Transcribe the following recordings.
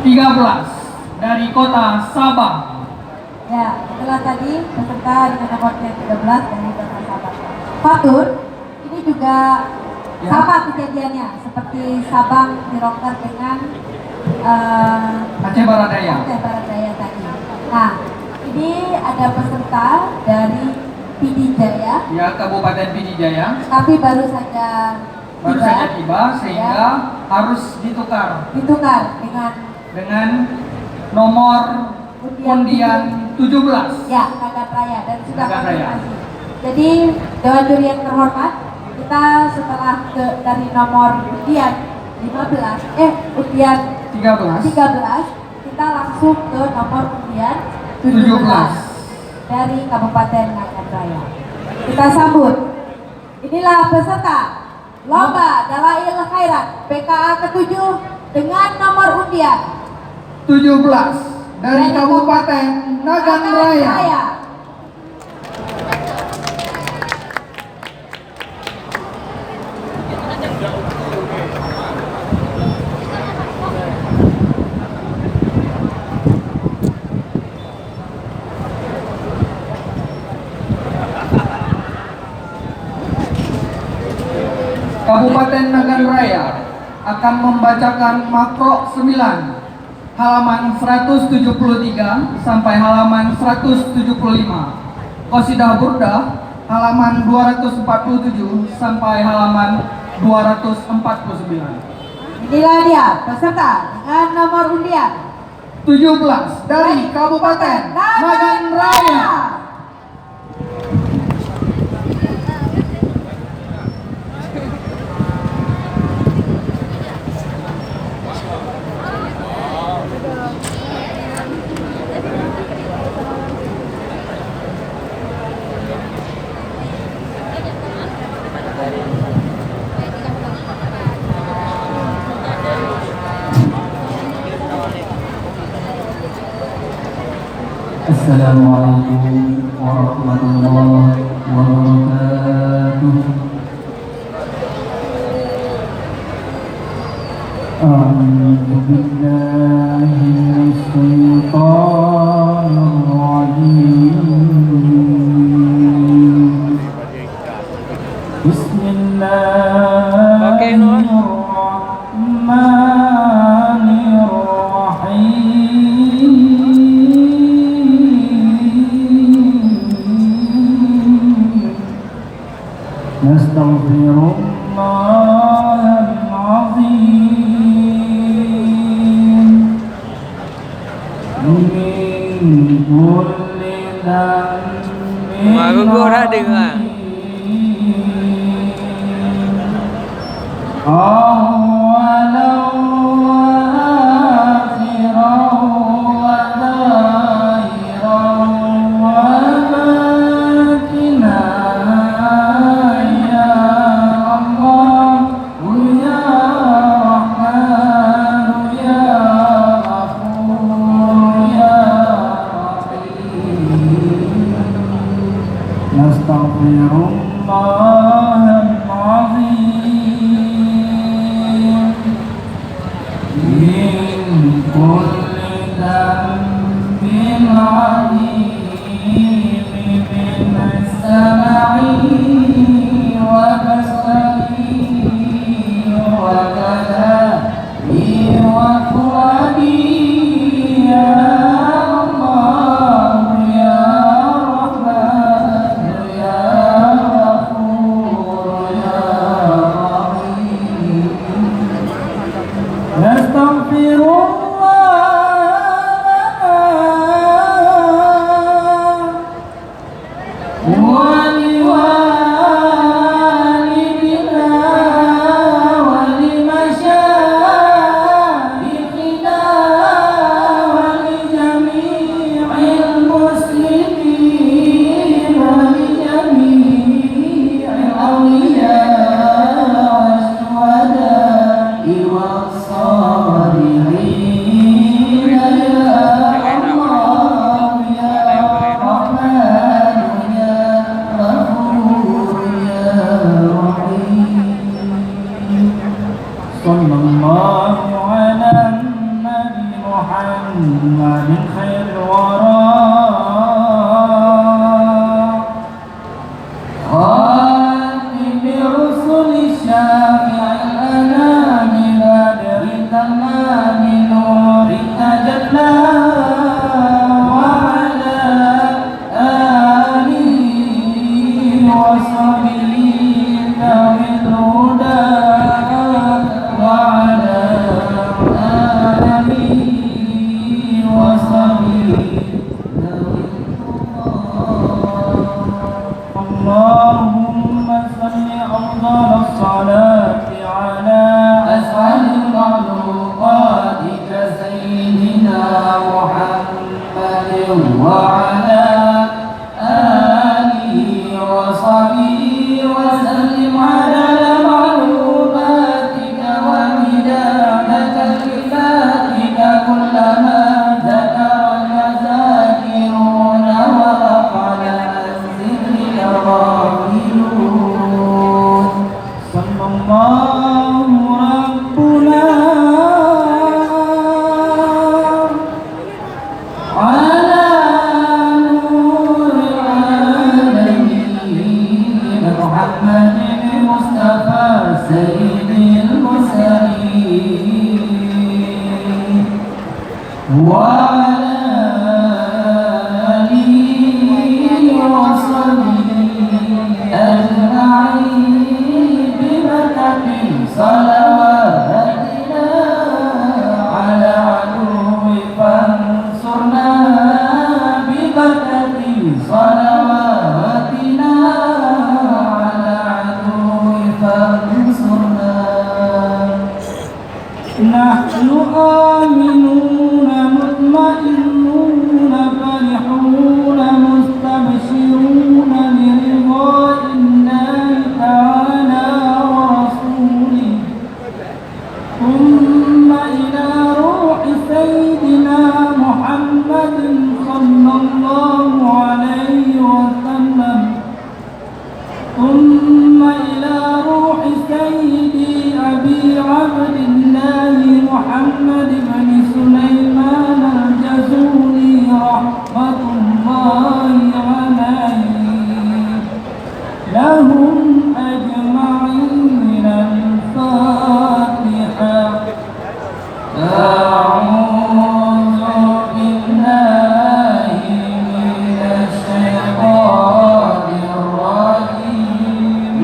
13 dari kota Sabang. Ya, itulah tadi peserta dengan nomor yang 13 dari kota Sabang. Fatur, ini juga sama kejadiannya seperti Sabang dirongkar dengan Aceh Barat Daya. Aceh Barat Daya tadi. Nah, ini ada peserta dari Pidijaya. Ya, Kabupaten Pidijaya. Tapi baru saja tiba sehingga harus ditukar dengan nomor undian 17. Ya, Nagan Raya dan sudah konfirmasi. Jadi Dewan Juri yang terhormat, kita setelah dari nomor undian 13, kita langsung ke nomor undian 17 dari Kabupaten Nagan Raya. Kita sambut. Inilah peserta Lomba Dalail Khairat PKA ke-7 dengan nomor undian 17 dari Kabupaten Nagan Raya. Kabupaten Nagan Raya akan membacakan makro 9 halaman 173 sampai halaman 175, Qasidah Burdah halaman 247 sampai halaman 249. Inilah dia peserta dengan nomor undian 17 dari Kabupaten Nagan Raya. Assalamualaikum warahmatullahi wabarakatuh. A'udzu billahi minasy syaithanir rajim. Nastaghfirullahal-azim min kulli dhanbin. Ora dengar. Astaghfirullahal-azim min kulli dhanbin 'azim min as-sama'i wa basari wa kalami wa fuadi ya Nastaghfirullah محمد خير الورى خاتم رسل الشافع الأنام بدر تمام نور تجلى وعلى آله وصحبه ذوي الهدى وعلى آله وصحبه ذوي اللهم صل أفضل الصلاة على أسعد المخلوقات كسيدنا محمد وعلى آله وصحبه وسلم على معلوماتك ومداد كلماتك كلما ذكرك ذاكرون وغفل عن ذكرك غافلون صلى الله ربنا على نور العالمين محمد المصطفى سيد المرسلين وعلى آله وصحبه أجمعين ببركة صلواتنا على عدو فانصرنا ببركة صلواتنا على عدو فانصرنا نحن آمنون مطمئنون فرحون مستبشرون برضا الله تعالى ورسوله ثم إلى روح سيدنا محمد صلى الله عليه وسلم ثم إلى روح سيدي أبي عبد الله محمد بن سليمان الجزولي رحمة الله عليه لهم أجمعين الفاتحة أعوذ بالله من الشيطان الرجيم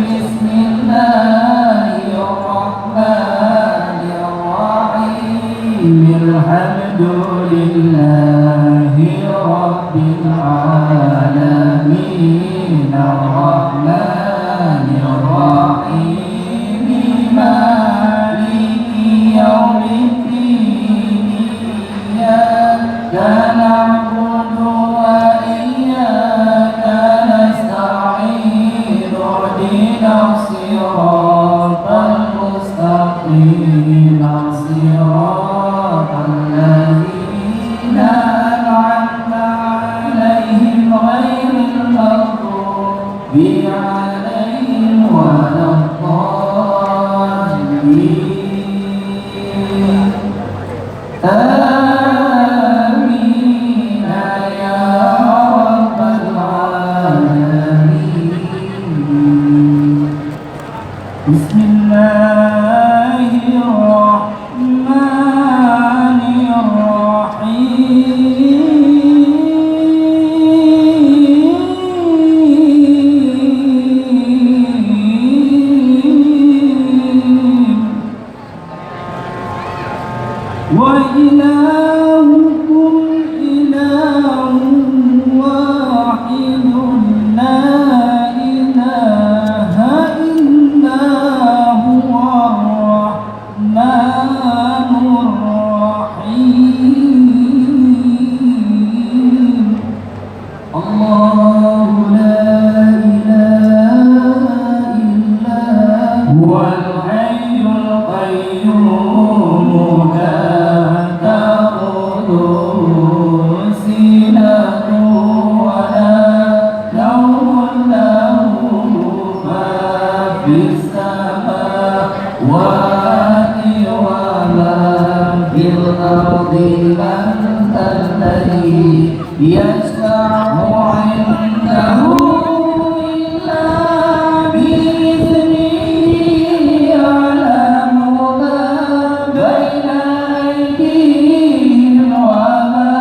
بسم الله الرحمن الرحيم الحمد لله رب العالمين الرحمن الرحيم مالك يوم الدين إياك نعبد وإياك نستعين اهدنا الصراط المستقيم صراط الذين أنعمت عليهم غير المغضوب عليهم ولا الضالين آمين يا رب العالمين بسم الله الرحمن الرحيم وإلهكم إله واحد لا إله إلا هو الرحمن الرحيم الله لا إله إلا هو الحي القيوم لا تأخذه من ذا الذي يشفع عنده إلا بإذنه يعلم ما بين أيديهم وما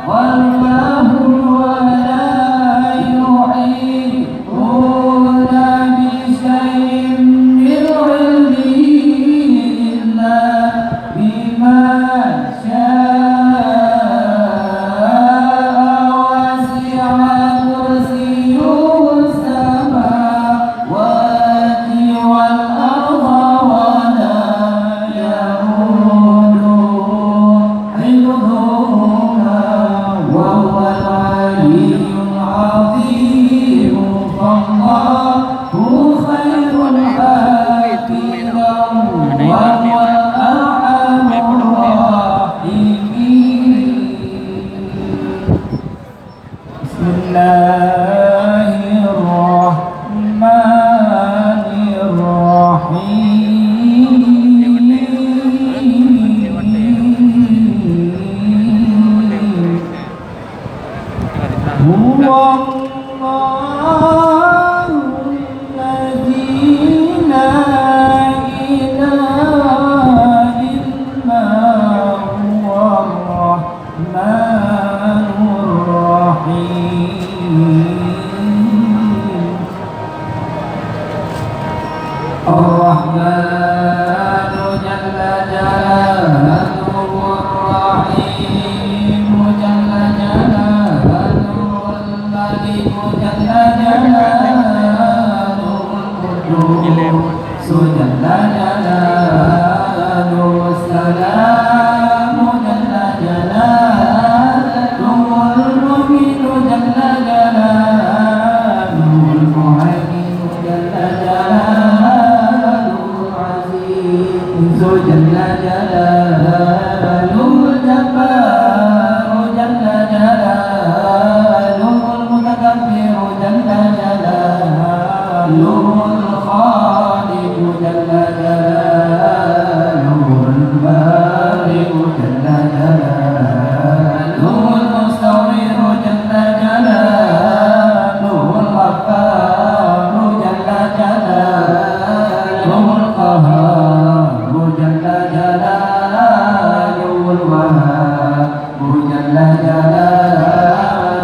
خلفهم ولا يحيطون بشيء من علمه إلا بما شاء وسع كرسيه السماوات والأرض ولا يئوده حفظهما وهو العلي العظيم فالله خير حافظا وهو أرحم الراحمين. بسم الله الرحمن الرحيم. هو الله الذي لا إله إلا هو الرحمن الرحيم. الرحمن جل جلاله الرحيم جل جلاله الملك جل جلاله القدوس جل جلاله السلام جل جلاله المؤمن جل جلاله المهيمن جل جلاله العزيز جل جلاله الجبار جل جلاله المتكبر جل جلاله الخالق جل جلاله البارئ جل جلاله المستغفر جل جلاله الغفار جل جلاله القهار جل جلاله الوهاب جل جلاله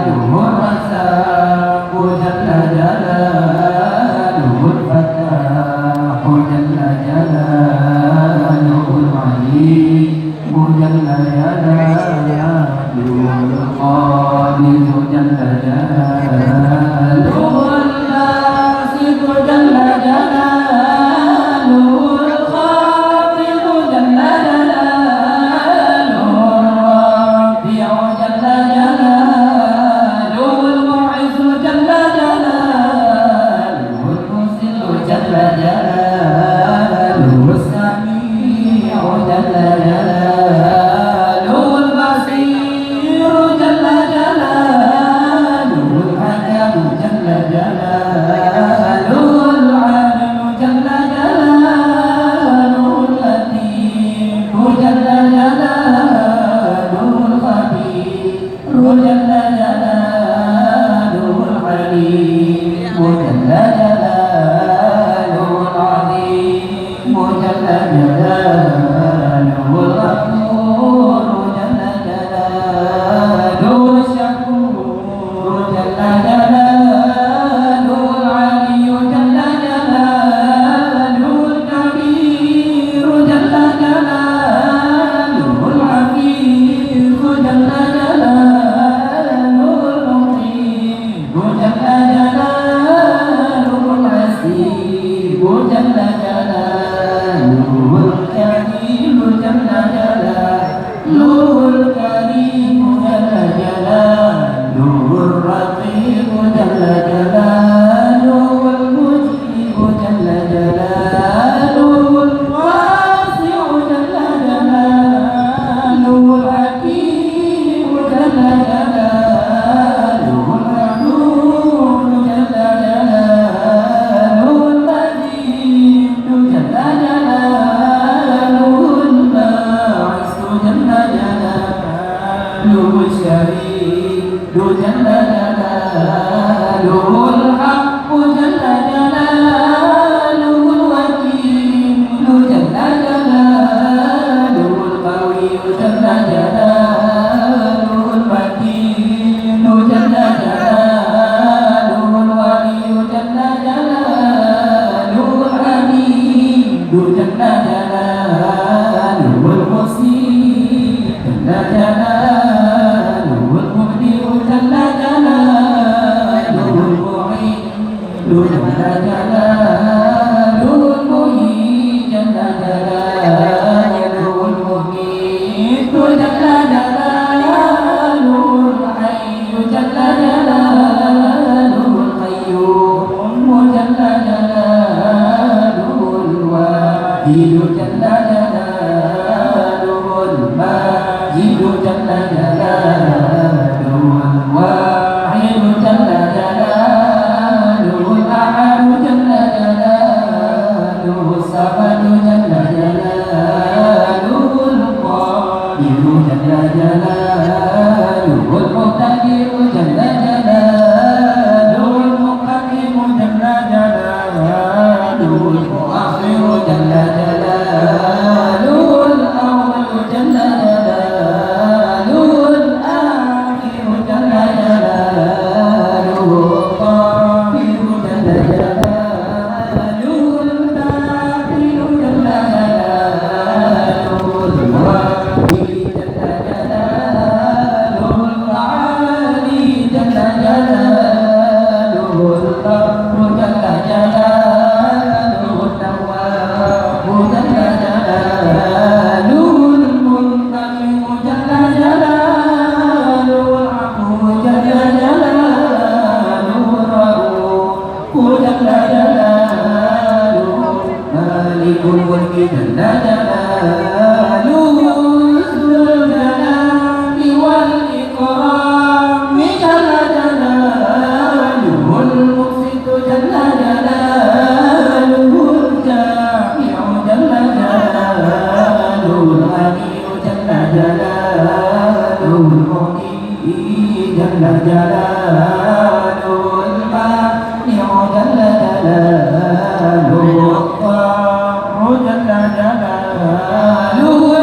الرزاق جل جلاله الفتاح جل جلاله العليم جل جلاله القادر جل جلاله الباسط جل جلاله الخافض جل جلاله الرافع جل جلاله المعز جل جلاله المذل جل جلاله السميع جل جلاله البصير جل جلاله له الشريك جل جلاله الحق جل جلاله الوكيل جل جلاله القوي جل جلاله المتين جل جلاله الولي جل جلاله الحميد جل جلاله المحسن جل جلاله المبدئ جل جلاله المعين جل جلاله المحيي جل جلاله المميت جل جلاله الحي جل جلاله القيوم جل جلاله الواحد جل جلاله الماجد جل جلاله الواحد جل جلاله الأحد جل جلاله الصمد جل جلاله القادر جل جلاله المقتدر جل جلاله المقدم جل جلاله المؤخر جل جلاله الأول جل جلاله الآخر جل جلاله الظاهر جل جلاله الباطن جل جلاله الواحد جل جلاله العالي جل جلاله البر جل جلاله التواب جل جلاله المنتقم جل جلاله العفو جل جلاله الرؤوف جل جلاله مالك الملك جل جلاله ذو الجلال والإكرام جل جلاله المقسط جل جلاله الجامع جل جلاله الغني جل جلاله المغني جل جلاله المانع جل جلاله الضار جل جلاله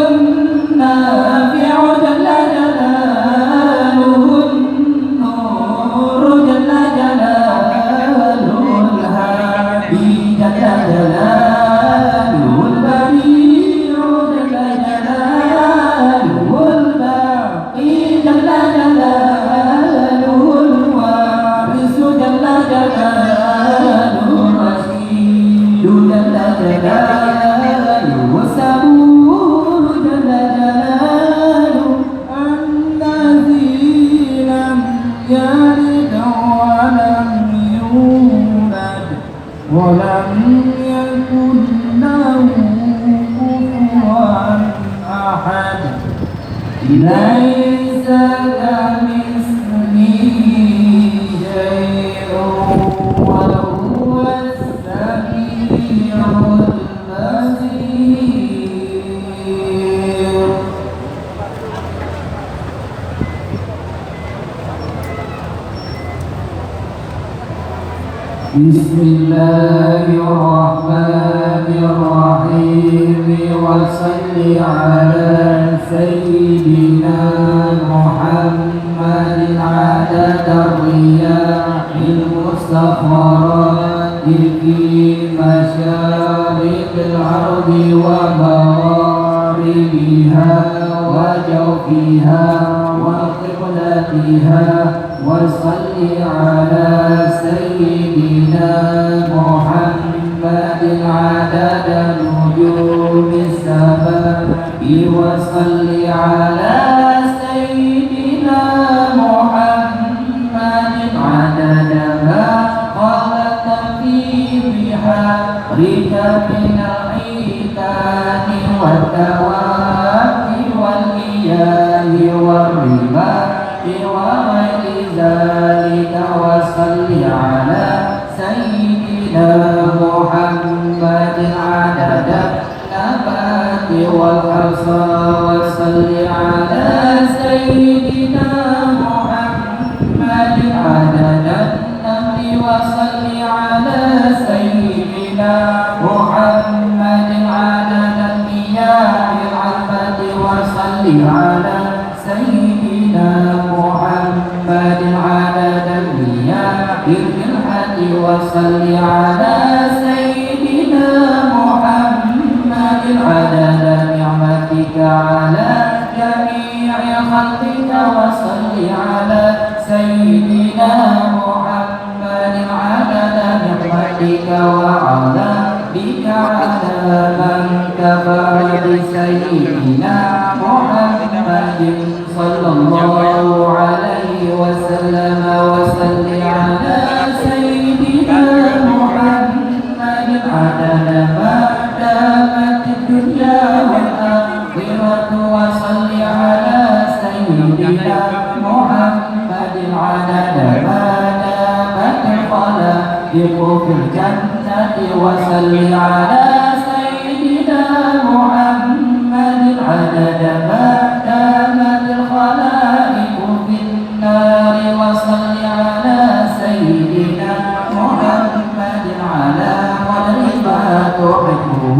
النافع جل جلاله النور جل جلاله الهادي جل جلاله البديع جل جلاله الباقي جل جلاله الوارث جل جلاله الرشيد جل جلاله الصبور جل جلاله الذي لم يلد ولم يولد ولم يكن له كفوا أحد ليس كمثله شيء وهو السميع البصير بسم الله الرحمن الرحيم وصل على سيدنا محمد عدد الرياح المستخرات في مشارق الأرض ومغاربها وجوفها وقبلتها وصل على سيدنا محمد عدد نجوم السماء وصل على سيدنا محمد عدد ما خلق في بحارك من الحيتان والدواب والمياه والرمال وغير ذلك وصل على سيدنا محمد عدد النبات والحصى وصل على سيدنا سيدنا محمد عدد النمل وصل على سيدنا محمد عدد المياه العذبة وصل على سيدنا محمد عدد المياه الرحة وصل على سيدنا محمد عدد نعمتك على جميع خلقك وصل على سيدنا محمد عدد نعمتك وعلى بك على من كفر بسيدنا محمد صلى الله عليه وسلم وصل على سيدنا محمد عدد ما دامت الدنيا والآخرة وصل على سيدنا محمد عدد ما دامت الخلائق في الجنة وصل على سيدنا محمد عدد ما دامت الخلائق في النار وصل على سيدنا محمد على قدر ما تحبه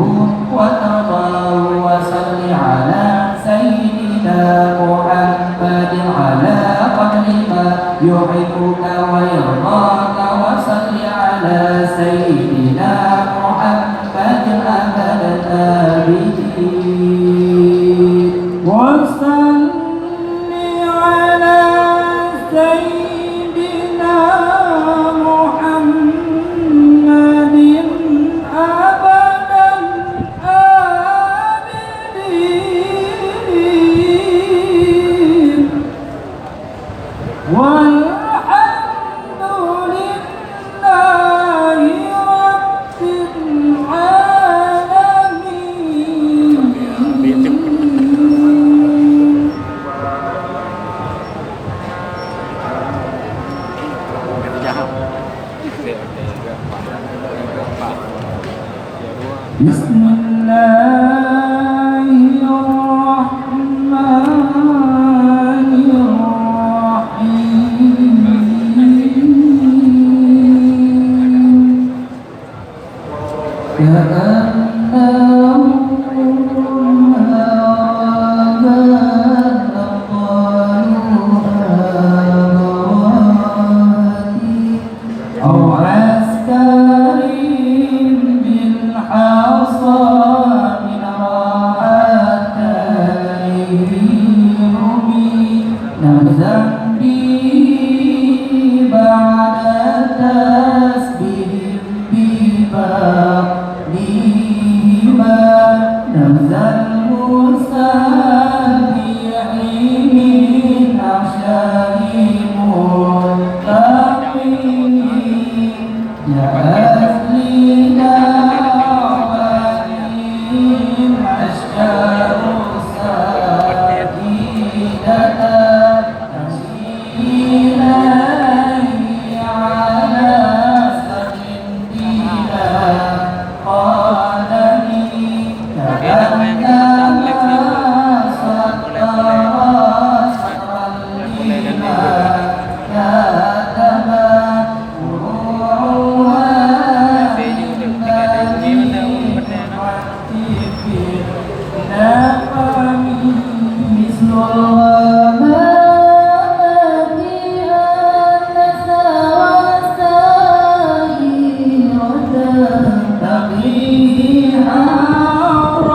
وترضاه وصل على سيدنا محمد على قدر ما يحبك ويرضاك وصل على سيدنا محمد أبد الآبدين وصل على سيدنا محمد أبد الآبدين والحمد لله رب العالمين. بسم الله الرحمن الرحيم كأنهم أو عسكري بالحصى من راحتين نبذا به بعد تسبيح ببعضهما نبذا المسبح من أحشاء منتقين جاءت لدعوانهم أشجار ساكنة تمشي إليه على سبيلها قادمي كأنما سطرت سطرا لما كتب فروعها من نقم مثل الغمام أنس وسائرة تقيه عبر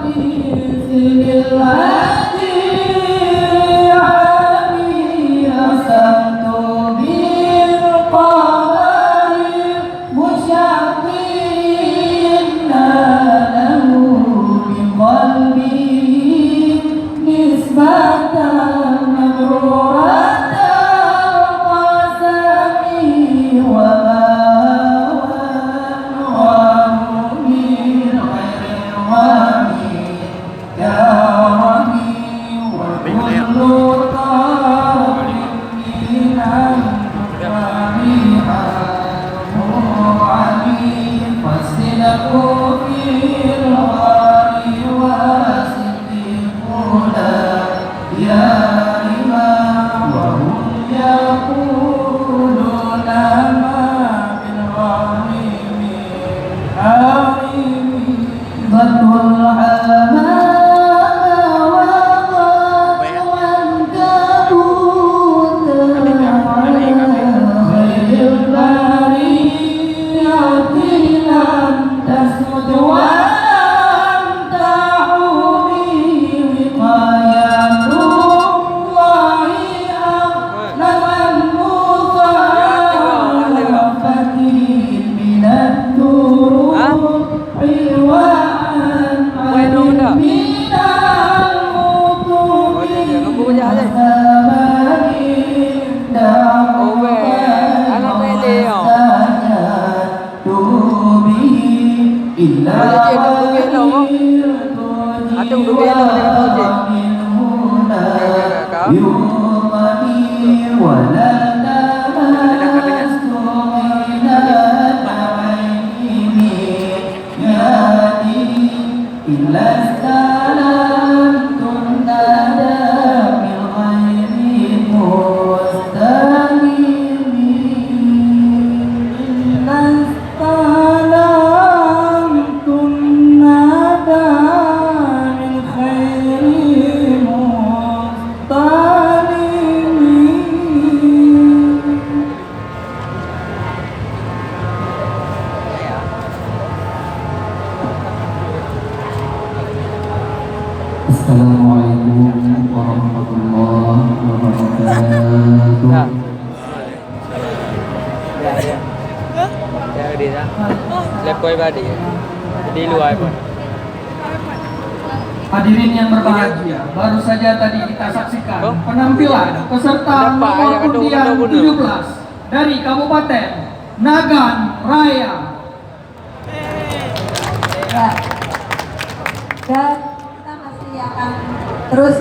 وتنزل الهدي عمي أسمت بالقمر مشعقين له بقلبي نسبة مبرورة قسمي وما وانوار من غير الغني كرمي وكل طرف من أنفعها مرعبي فاستلقوا في الغار واسقفونا ديارها وهم يقولون ما بالغريم حريم ظل الحمام وغاب والكبوت خير البرية لم تسد ولم تحومي وقاية الله أغلب المخالفة من الدروب حوان من إلا استلمت الندى بالغير مستلمين إلا استلمت الندى بالخير مستلمين. Assalamualaikum warahmatullahi wabarakatuh. Đi ra. Lep quay ba di luar pun. Hadirin yang berbahagia, baru saja tadi kita saksikan penampilan peserta Nampak nomor yang ada undian benda-benda. 17 dari Kabupaten Nagan Raya. Ya. Dan kita masih akan terus